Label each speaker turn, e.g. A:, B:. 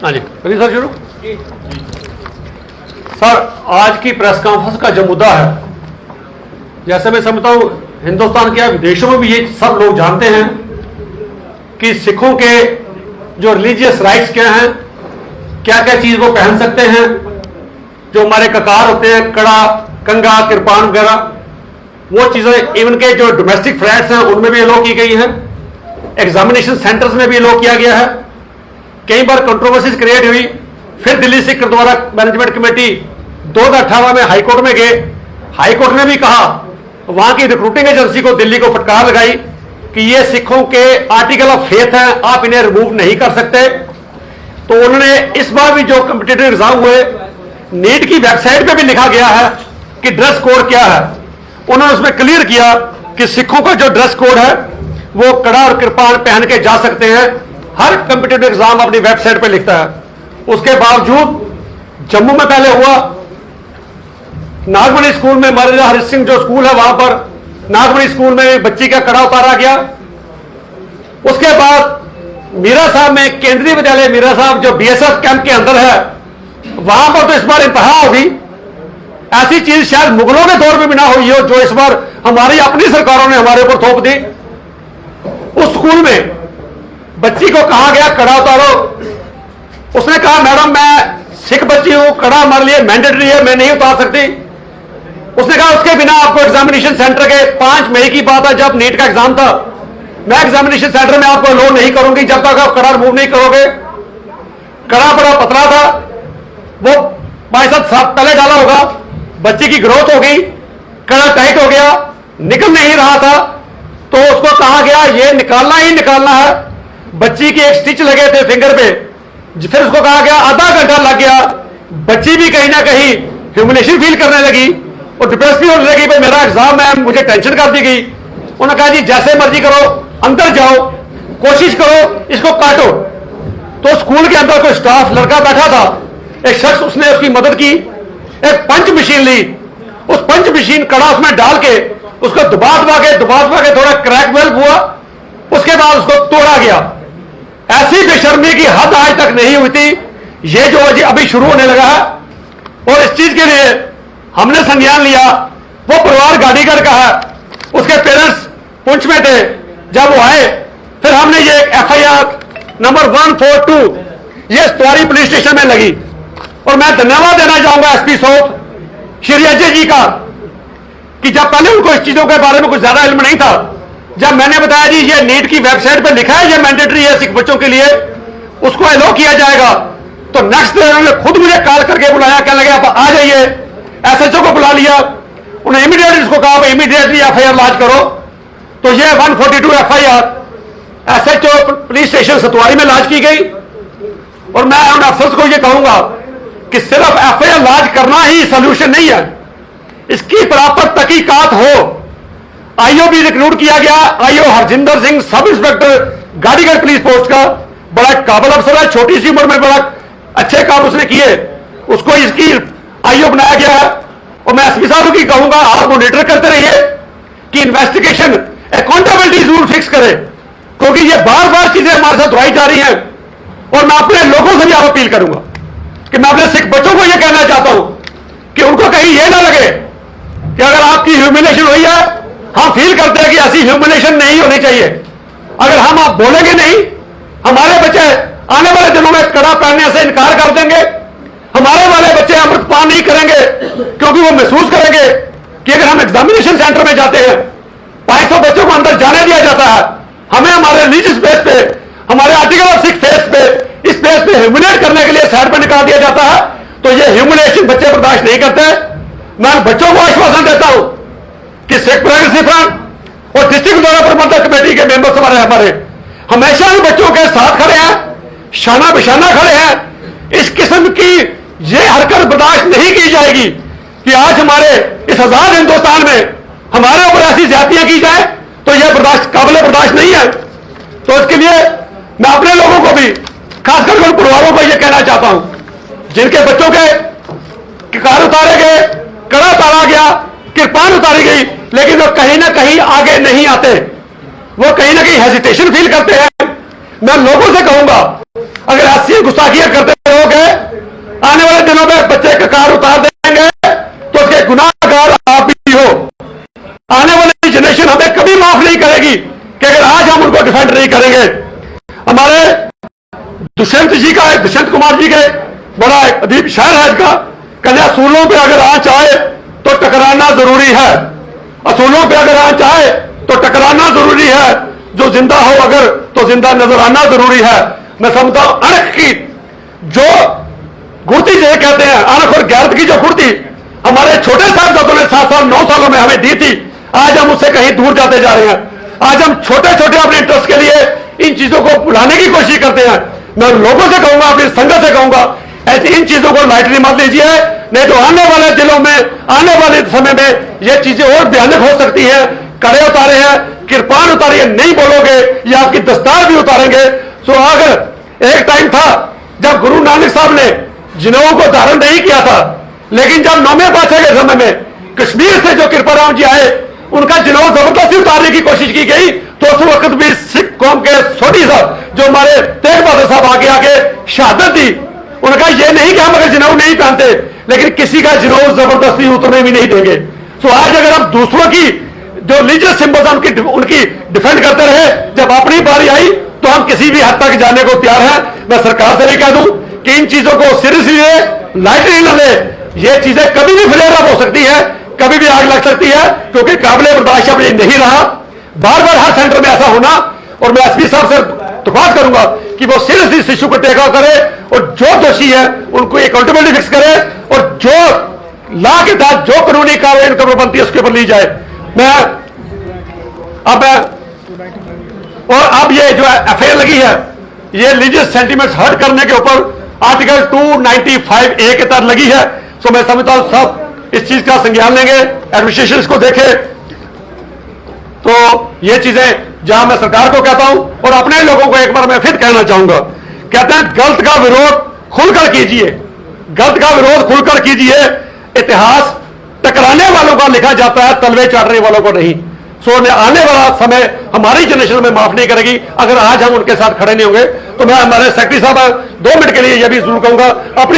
A: हाँ जी, करिए सर शुरू। सर, आज की प्रेस कॉन्फ्रेंस का जो मुद्दा है, जैसे मैं समझता हूँ हिंदुस्तान के विदेशों में भी ये सब लोग जानते हैं कि सिखों के जो रिलीजियस राइट्स क्या हैं, क्या क्या चीज वो पहन सकते हैं, जो हमारे ककार होते हैं, कड़ा, कंगा, कृपान वगैरह, वो चीजें इवन के जो डोमेस्टिक फ्लैट्स हैं उनमें भी अलो की गई है, एग्जामिनेशन सेंटर्स में भी अलो किया गया है। कई बार कंट्रोवर्सीज क्रिएट हुई, फिर दिल्ली सिख गुरुद्वारा मैनेजमेंट कमेटी 2018 में हाईकोर्ट में गए। हाईकोर्ट ने भी कहा, वहां की रिक्रूटिंग एजेंसी को दिल्ली को फटकार लगाई कि ये सिखों के आर्टिकल ऑफ फेथ हैं, आप इन्हें रिमूव नहीं कर सकते। तो उन्होंने इस बार भी जो कॉम्पिटिटिव एग्जाम हुए, नीट की वेबसाइट पे भी लिखा गया है कि ड्रेस कोड क्या है। उन्होंने उसमें क्लियर किया कि सिखों का जो ड्रेस कोड है वो कड़ा और कृपान पहन के जा सकते हैं। हर कॉम्पिटिटिव एग्जाम अपनी वेबसाइट पे लिखता है। उसके बावजूद जम्मू में पहले हुआ, नागमणि स्कूल में, महाराजा हरि सिंह जो स्कूल है वहां पर नागमणि स्कूल में बच्ची का कड़ा उतारा गया। उसके बाद मीरा साहब में, केंद्रीय विद्यालय मीरा साहब जो बीएसएफ कैंप के अंदर है, वहां पर तो इस बार इंतहा होगी। ऐसी चीज शायद मुगलों के दौर में भी ना हुई हो जो इस बार हमारी अपनी सरकारों ने हमारे ऊपर थोप दी। उस स्कूल में बच्ची को कहा गया कड़ा उतारो, उसने कहा मैडम मैं सिख बच्ची हूं, कड़ा हमारे लिए मैंडेटरी है, मैं नहीं उतार सकती। उसने कहा उसके बिना आपको एग्जामिनेशन सेंटर के 5 मई की बात है जब नीट का एग्जाम था, मैं एग्जामिनेशन सेंटर में आपको अलाउ नहीं करूंगी जब तक आप कड़ा रिमूव नहीं करोगे। कड़ा बड़ा पतला था, वो 5-7 पहले डाला होगा, बच्ची की ग्रोथ हो गई, कड़ा टाइट हो गया, निकल नहीं रहा था, तो उसको कहा गया ये निकालना ही निकालना है। बच्ची के एक स्टिच लगे थे फिंगर पे, फिर उसको कहा गया आधा घंटा लग गया। बच्ची भी कहीं ना कहीं ह्यूमिलेशन फील करने लगी और डिप्रेस भी होने लगी, भाई मेरा एग्जाम है, मुझे टेंशन कर दी गई। उन्होंने कहा जी जैसे मर्जी करो, अंदर जाओ, कोशिश करो, इसको काटो। तो स्कूल के अंदर कोई स्टाफ लड़का बैठा था, एक शख्स, उसने उसकी मदद की, एक पंच मशीन ली, उस पंच मशीन कड़ा उसमें डाल के उसको दबा दबा के थोड़ा क्रैक वेल्व हुआ, उसके बाद उसको तोड़ा गया। ऐसी बेशर्मी की हद आज तक नहीं हुई थी, ये जो अभी शुरू होने लगा है। और इस चीज के लिए हमने संज्ञान लिया। वो परिवार गाड़ीगढ़ का है, उसके पेरेंट्स पुंछ में थे, जब वो आए फिर हमने ये FIR नंबर 142 ये सतवारी पुलिस स्टेशन में लगी। और मैं धन्यवाद देना चाहूंगा SP सोप श्री अजय जी का कि जब पहले उनको इस चीजों के बारे में कुछ ज्यादा इल्म नहीं था, जब मैंने बताया जी ये नीट की वेबसाइट पे लिखा है ये मैंडेटरी है सिख बच्चों के लिए, उसको अलो किया जाएगा, तो नेक्स्ट डे उन्होंने खुद मुझे कॉल करके बुलाया, कहने लगे आप आ जाइए। SHO को बुला लिया, उन्हें इमीडिएटली इसको कहा इमीडिएटली FIR लॉन्च करो। तो ये 142 FIR SHO पुलिस स्टेशन सतवारी में लॉन्च की गई। और मैं उन अफसर्स को ये कहूंगा कि सिर्फ FIR लॉन्च करना ही सोल्यूशन नहीं है, इसकी प्रॉपर तहकीकात हो। IO भी रिक्रूट किया गया, IO Harjinder Singh, sub inspector Gadigarh police post का, बड़ा काबिल अफसर है, छोटी सी उम्र में बड़ा अच्छे काम उसने किए, उसको इसकी IO बनाया गया है। और मैं SP साहब की कहूंगा आप मॉनिटर करते रहिए कि इन्वेस्टिगेशन अकाउंटेबिलिटी जरूर फिक्स करें, क्योंकि ये बार बार चीजें हमारे साथ दोहराई जा रही हैं। और मैं अपने लोगों से भी आप अपील करूंगा कि मैं अपने सिख बच्चों को यह कहना चाहता हूं कि उनको कहीं यह ना लगे कि अगर आपकी ह्यूमिलेशन हुई है, हम फील करते हैं कि ऐसी ह्यूमिलेशन नहीं होनी चाहिए। अगर हम आप बोलेंगे नहीं, हमारे बच्चे आने वाले दिनों में कड़ा पहनने से इनकार कर देंगे, हमारे वाले बच्चे अमृतपान नहीं करेंगे, क्योंकि वो महसूस करेंगे कि अगर हम एग्जामिनेशन सेंटर में जाते हैं, 500 बच्चों को अंदर जाने दिया जाता है, हमें हमारे रिलीजियस बेस पे, हमारे आर्टिकल ऑफ सिख फेस पे, इस बेस पे ह्यूमिलेट करने के लिए साइड पर निकाल दिया जाता है, तो ये ह्यूमिलेशन बच्चे बर्दाश्त नहीं करते। मैं बच्चों को आश्वासन देता हूं कि सिख प्रोग्रेसिव फ्रंट और डिस्ट्रिक्ट द्वारा प्रबंधक कमेटी के मेंबर्स हमारे हमेशा ही बच्चों के साथ खड़े हैं, शाना बिशाना खड़े हैं। इस किस्म की ये हरकत बर्दाश्त नहीं की जाएगी कि आज हमारे इस आजाद हिंदुस्तान में हमारे ऊपर ऐसी ज्यादतियां की जाए, तो यह बर्दाश्त काबिल बर्दाश्त नहीं है। तो इसके लिए मैं अपने लोगों को भी, खासकर उन परिवारों को यह कहना चाहता हूं जिनके बच्चों के कार उतारे गए, कड़ा उतारा गया, कृपान उतारी गई, लेकिन वो कहीं ना कहीं आगे नहीं आते, वो कहीं ना कहीं हेजिटेशन फील करते हैं। मैं लोगों से कहूंगा अगर ऐसी गुस्ताखियां करते रहोगे, आने वाले दिनों में बच्चे का कार उतार देंगे तो उसके गुनाहगार आप भी हो। आने वाली जनरेशन हमें कभी माफ नहीं करेगी कि अगर आज हम उनको डिफेंड नहीं करेंगे। हमारे दुष्यंत जी का, दुष्यंत कुमार जी के बड़ा अदीब शायर है इसका, कहते असूलों पे अगर आंच आए तो टकराना जरूरी है, असूलों पे अगर आंच आए तो टकराना जरूरी है, जो जिंदा हो अगर तो जिंदा नजर आना जरूरी है। मैं समझता हूं अणख की जो गुड़ती जो कहते हैं, अणख और गैरत की जो गुड़ती हमारे छोटे साहबजादों ने 7 साल 9 सालों में हमें दी थी, आज हम उससे कहीं दूर जाते जा रहे हैं। आज हम छोटे छोटे अपने इंटरेस्ट के लिए इन चीजों को भुलाने की कोशिश करते हैं। मैं लोगों से कहूंगा, अपनी संगत से कहूंगा, ऐसी इन चीजों को लाइटली मत लीजिए, नहीं तो आने वाले दिनों में, आने वाले समय में ये चीजें और भयानक हो सकती हैं। कड़े उतारे हैं, कृपान उतारिए, नहीं बोलोगे ये आपकी दस्तार भी उतारेंगे। सो अगर एक टाइम था जब गुरु नानक साहब ने जिनेऊ को धारण नहीं किया था, लेकिन जब 9वें पातशाह के समय में कश्मीर से जो कृपाराम जी आए, उनका जिनेऊ जबरदस्ती उतारने की कोशिश की गई, तो उस वक्त भी सिख कौम के सोढ़ी साहब जो हमारे तेग बहादुर साहब आगे आके शहादत दी, उनका यह नहीं कि हम अगर जिनेऊ नहीं पहनते, लेकिन किसी का जिनेऊ जबरदस्ती उतरने भी नहीं देंगे। तो आज अगर हम दूसरों की जो रिलीजियस सिंबल्स हैं उनकी डिफेंड करते रहे, जब अपनी बारी आई तो हम किसी भी हद तक जाने को तैयार हैं। मैं सरकार से भी कह दूं कि इन चीजों को सीरियसली ले, लाइटली न ले। ये चीजें कभी भी फ्लेयर अप हो सकती है, कभी भी आग लग सकती है, क्योंकि काबिल बर्दाश्त अब ये नहीं रहा। बार बार हर सेंटर में ऐसा होना, और मैं एसपी साहब से दरख्वास्त करूंगा कि वो सीरियसली इस इशू को टेक ऑफ करे और जो दोषी है उनको अकाउंटेबिलिटी फिक्स करे, और जो लॉ के तहत जो कानूनी कार्रवाई उनके ऊपर बनती है उसके ऊपर ली जाए। अब ये जो एफआईआर लगी है, ये रिलीजियस सेंटीमेंट्स हर्ट करने के ऊपर आर्टिकल 295A के तहत लगी है। सो मैं समझता हूं सब इस चीज का संज्ञान लेंगे, एडमिनिस्ट्रेशन इसको देखे। तो ये चीजें जहां मैं सरकार को कहता हूं और अपने लोगों को एक बार मैं फिर कहना चाहूंगा, कहते हैं गलत का विरोध खुलकर कीजिए, गलत का विरोध खुलकर कीजिए। इतिहास टकराने वालों का लिखा जाता है, तलवे चाटने वालों को नहीं। सो आने वाला समय हमारी जनरेशन में माफ नहीं करेगी अगर आज हम उनके साथ खड़े नहीं होंगे। तो मैं हमारे सेक्रेटरी साहब 2 मिनट के लिए यह भी जरूर कहूंगा, अपनी